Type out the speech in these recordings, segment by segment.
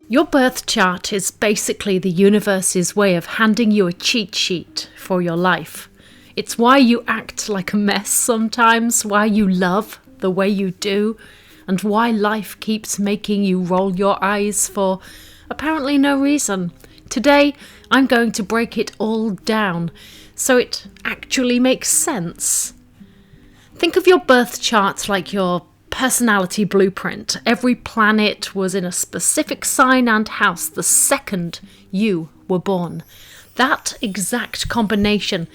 Your birth chart is basically the universe's way of handing you a cheat sheet for your life. It's why you act like a mess sometimes, why you love the way you do, and why life keeps making you roll your eyes for apparently no reason. Today, I'm going to break it all down so it actually makes sense. Think of your birth chart like your personality blueprint. Every planet was in a specific sign and house the second you were born. That exact combination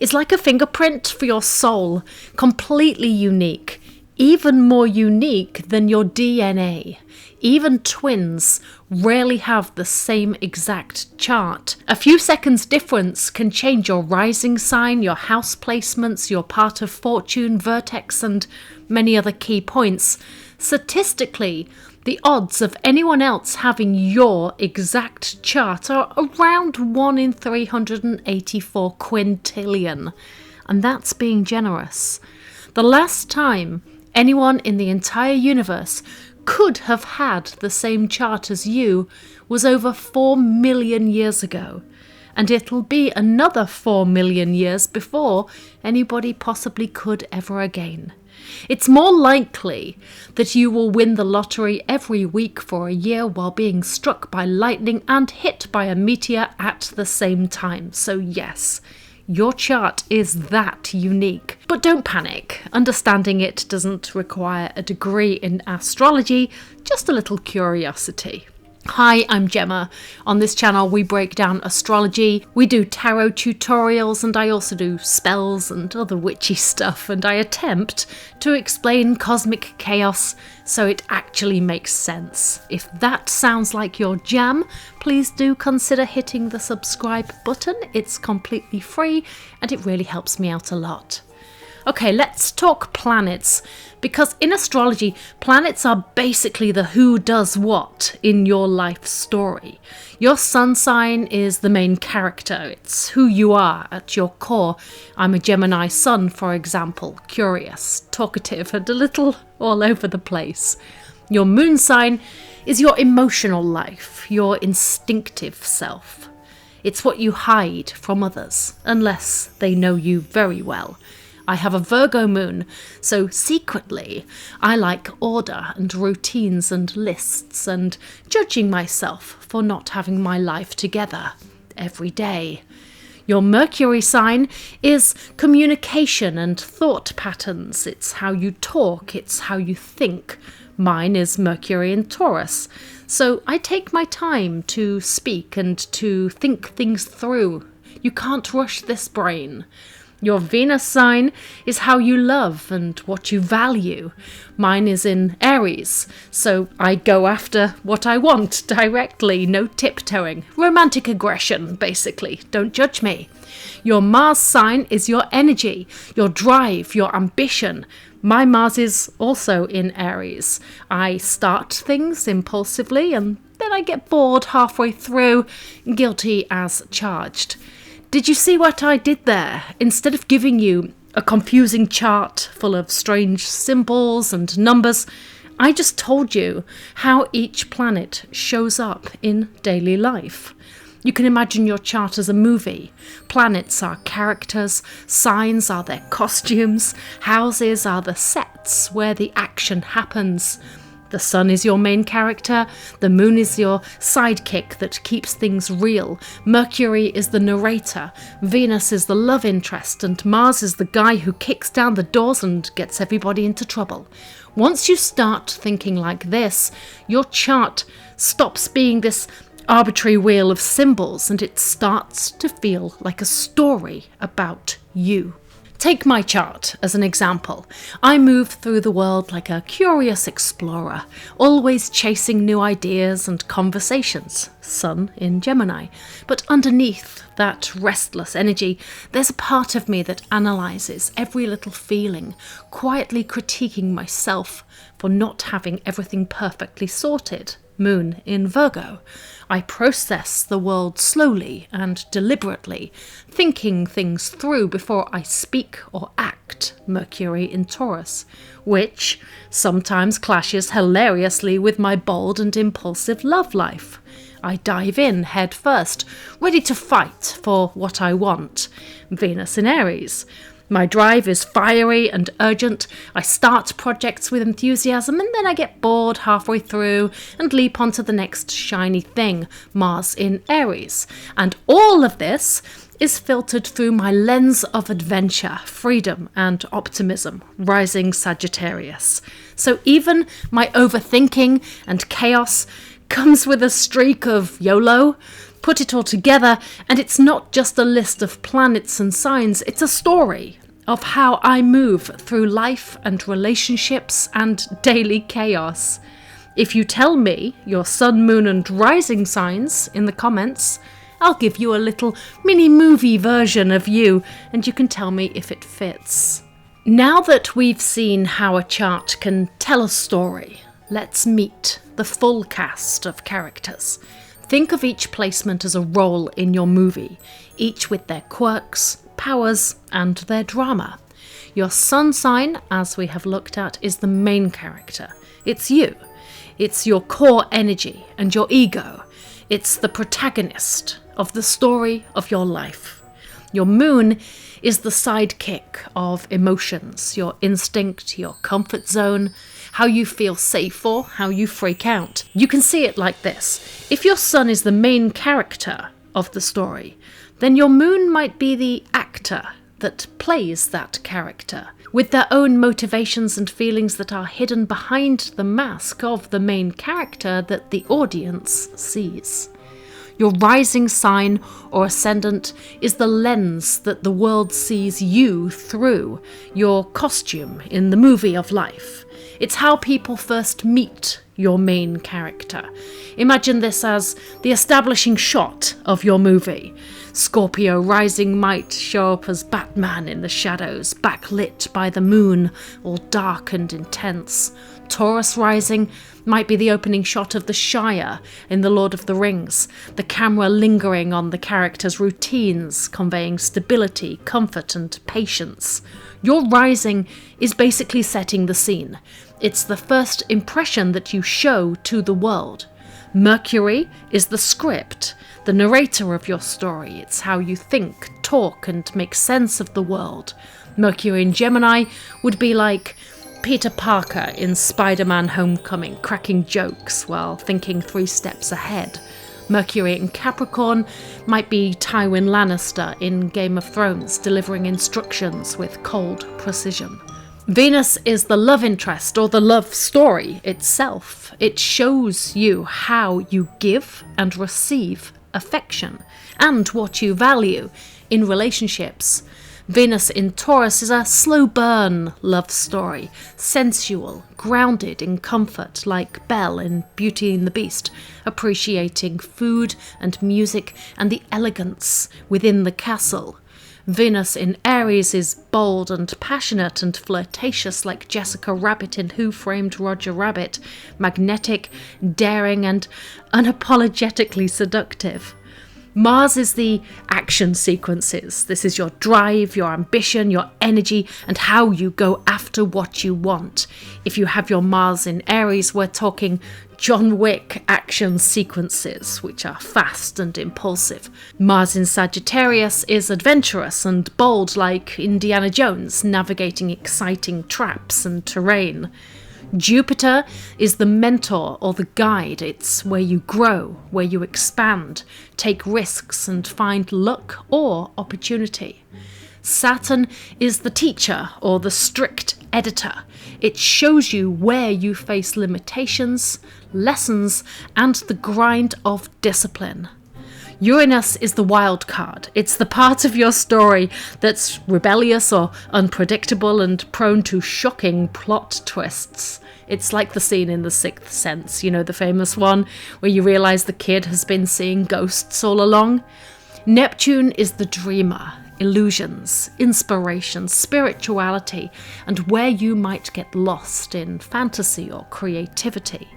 is like a fingerprint for your soul, completely unique, even more unique than your DNA. Even twins rarely have the same exact chart. A few seconds difference can change your rising sign, your house placements, your part of fortune, vertex, and many other key points. Statistically, the odds of anyone else having your exact chart are around 1 in 384 quintillion, and that's being generous. The last time anyone in the entire universe could have had the same chart as you was over 4 million years ago, and it'll be another 4 million years before anybody possibly could ever again. It's more likely that you will win the lottery every week for a year while being struck by lightning and hit by a meteor at the same time. So yes, your chart is that unique. But don't panic. Understanding it doesn't require a degree in astrology, just a little curiosity. Hi, I'm Gemma. On this channel we break down astrology, we do tarot tutorials, and I also do spells and other witchy stuff, and I attempt to explain cosmic chaos so it actually makes sense. If that sounds like your jam, please do consider hitting the subscribe button. It's completely free and it really helps me out a lot. Okay, let's talk planets, because in astrology, planets are basically the who does what in your life story. Your sun sign is the main character. It's who you are at your core. I'm a Gemini sun, for example, curious, talkative, and a little all over the place. Your moon sign is your emotional life, your instinctive self. It's what you hide from others, unless they know you very well. I have a Virgo moon, so secretly I like order and routines and lists and judging myself for not having my life together every day. Your Mercury sign is communication and thought patterns. It's how you talk, it's how you think. Mine is Mercury in Taurus, so I take my time to speak and to think things through. You can't rush this brain. Your Venus sign is how you love and what you value. Mine is in Aries, so I go after what I want directly, no tiptoeing. Romantic aggression, basically. Don't judge me. Your Mars sign is your energy, your drive, your ambition. My Mars is also in Aries. I start things impulsively and then I get bored halfway through, guilty as charged. Did you see what I did there? Instead of giving you a confusing chart full of strange symbols and numbers, I just told you how each planet shows up in daily life. You can imagine your chart as a movie. Planets are characters, signs are their costumes, houses are the sets where the action happens. The sun is your main character, the moon is your sidekick that keeps things real, Mercury is the narrator, Venus is the love interest, and Mars is the guy who kicks down the doors and gets everybody into trouble. Once you start thinking like this, your chart stops being this arbitrary wheel of symbols and it starts to feel like a story about you. Take my chart as an example. I move through the world like a curious explorer, always chasing new ideas and conversations, Sun in Gemini. But underneath that restless energy, there's a part of me that analyses every little feeling, quietly critiquing myself for not having everything perfectly sorted moon in Virgo. I process the world slowly and deliberately, thinking things through before I speak or act, Mercury in Taurus, which sometimes clashes hilariously with my bold and impulsive love life. I dive in head first, ready to fight for what I want, Venus in Aries. My drive is fiery and urgent. I start projects with enthusiasm and then I get bored halfway through and leap onto the next shiny thing, Mars in Aries. And all of this is filtered through my lens of adventure, freedom and optimism, rising Sagittarius. So even my overthinking and chaos comes with a streak of YOLO. Put it all together, and it's not just a list of planets and signs, it's a story of how I move through life and relationships and daily chaos. If you tell me your sun, moon and rising signs in the comments, I'll give you a little mini movie version of you, and you can tell me if it fits. Now that we've seen how a chart can tell a story, let's meet the full cast of characters. Think of each placement as a role in your movie, each with their quirks, powers, and their drama. Your sun sign, as we have looked at, is the main character. It's you. It's your core energy and your ego. It's the protagonist of the story of your life. Your moon is the sidekick of emotions, your instinct, your comfort zone, how you feel safe or how you freak out. You can see it like this. If your sun is the main character of the story, then your moon might be the actor that plays that character, with their own motivations and feelings that are hidden behind the mask of the main character that the audience sees. Your rising sign or ascendant is the lens that the world sees you through, your costume in the movie of life. It's how people first meet your main character. Imagine this as the establishing shot of your movie. Scorpio rising might show up as Batman in the shadows, backlit by the moon, all dark and intense. Taurus rising might be the opening shot of the Shire in The Lord of the Rings, the camera lingering on the characters' routines, conveying stability, comfort and patience. Your rising is basically setting the scene. It's the first impression that you show to the world. Mercury is the script, the narrator of your story. It's how you think, talk and make sense of the world. Mercury in Gemini would be like Peter Parker in Spider-Man Homecoming, cracking jokes while thinking 3 steps ahead. Mercury in Capricorn might be Tywin Lannister in Game of Thrones, delivering instructions with cold precision. Venus is the love interest or the love story itself. It shows you how you give and receive affection and what you value in relationships. Venus in Taurus is a slow burn love story, sensual, grounded in comfort like Belle in Beauty and the Beast, appreciating food and music and the elegance within the castle. Venus in Aries is bold and passionate and flirtatious like Jessica Rabbit in Who Framed Roger Rabbit, magnetic, daring and unapologetically seductive. Mars is the action sequences. This is your drive, your ambition, your energy, and how you go after what you want. If you have your Mars in Aries, we're talking John Wick action sequences, which are fast and impulsive. Mars in Sagittarius is adventurous and bold like Indiana Jones, navigating exciting traps and terrain. Jupiter is the mentor or the guide. It's where you grow, where you expand, take risks and find luck or opportunity. Saturn is the teacher or the strict editor. It shows you where you face limitations, lessons, and the grind of discipline. Uranus is the wild card. It's the part of your story that's rebellious or unpredictable and prone to shocking plot twists. It's like the scene in The Sixth Sense, you know, the famous one where you realise the kid has been seeing ghosts all along. Neptune is the dreamer, illusions, inspiration, spirituality, and where you might get lost in fantasy or creativity.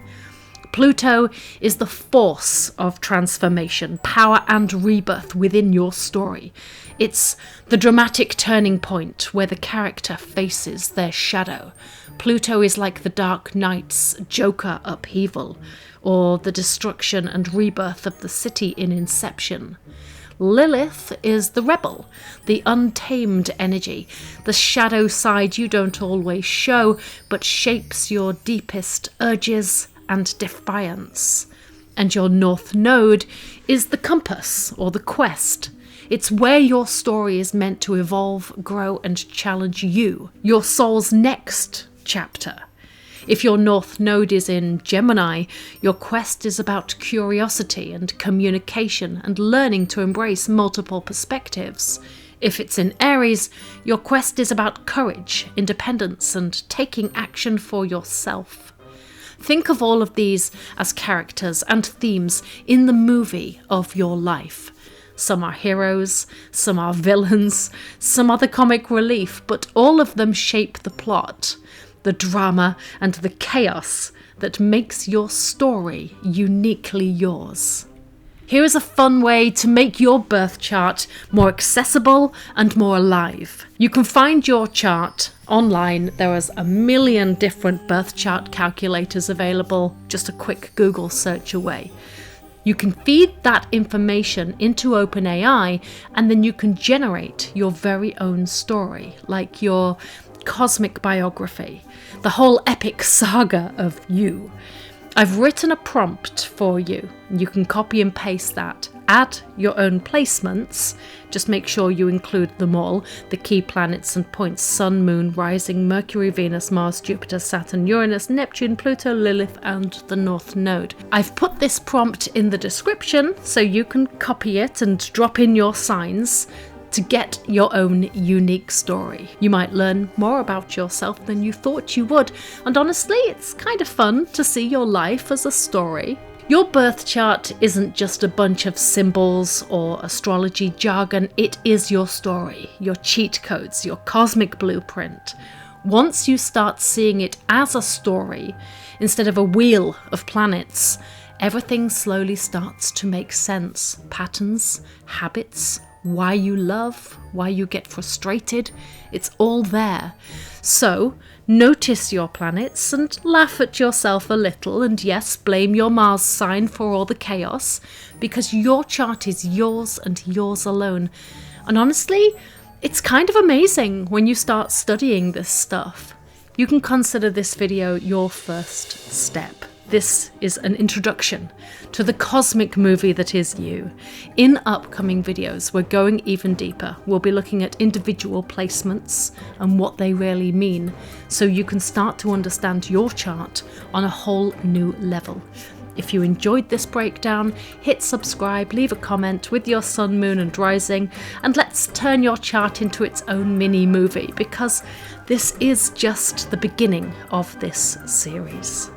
Pluto is the force of transformation, power and rebirth within your story. It's the dramatic turning point where the character faces their shadow. Pluto is like the Dark Knight's Joker upheaval, or the destruction and rebirth of the city in Inception. Lilith is the rebel, the untamed energy, the shadow side you don't always show, but shapes your deepest urges and defiance. And your North Node is the compass, or the quest. It's where your story is meant to evolve, grow, and challenge you, your soul's next chapter. If your North Node is in Gemini, your quest is about curiosity and communication and learning to embrace multiple perspectives. If it's in Aries, your quest is about courage, independence, and taking action for yourself. Think of all of these as characters and themes in the movie of your life. Some are heroes, some are villains, some are the comic relief, but all of them shape the plot, the drama, and the chaos that makes your story uniquely yours. Here is a fun way to make your birth chart more accessible and more alive. You can find your chart online. There is a million different birth chart calculators available, just a quick Google search away. You can feed that information into OpenAI, and then you can generate your very own story, like your cosmic biography, the whole epic saga of you. I've written a prompt for you. You can copy and paste that. Add your own placements. Just make sure you include them all. The key planets and points: Sun, Moon, Rising, Mercury, Venus, Mars, Jupiter, Saturn, Uranus, Neptune, Pluto, Lilith, and the North Node. I've put this prompt in the description so you can copy it and drop in your signs to get your own unique story. You might learn more about yourself than you thought you would, and honestly, it's kind of fun to see your life as a story. Your birth chart isn't just a bunch of symbols or astrology jargon, it is your story, your cheat codes, your cosmic blueprint. Once you start seeing it as a story, instead of a wheel of planets, everything slowly starts to make sense. Patterns, habits, why you love, why you get frustrated, it's all there. So, notice your planets and laugh at yourself a little, and yes, blame your Mars sign for all the chaos, because your chart is yours and yours alone. And honestly, it's kind of amazing when you start studying this stuff. You can consider this video your first step. This is an introduction to the cosmic movie that is you. In upcoming videos, we're going even deeper. We'll be looking at individual placements and what they really mean, so you can start to understand your chart on a whole new level. If you enjoyed this breakdown, hit subscribe, leave a comment with your sun, moon, and rising, and let's turn your chart into its own mini movie, because this is just the beginning of this series.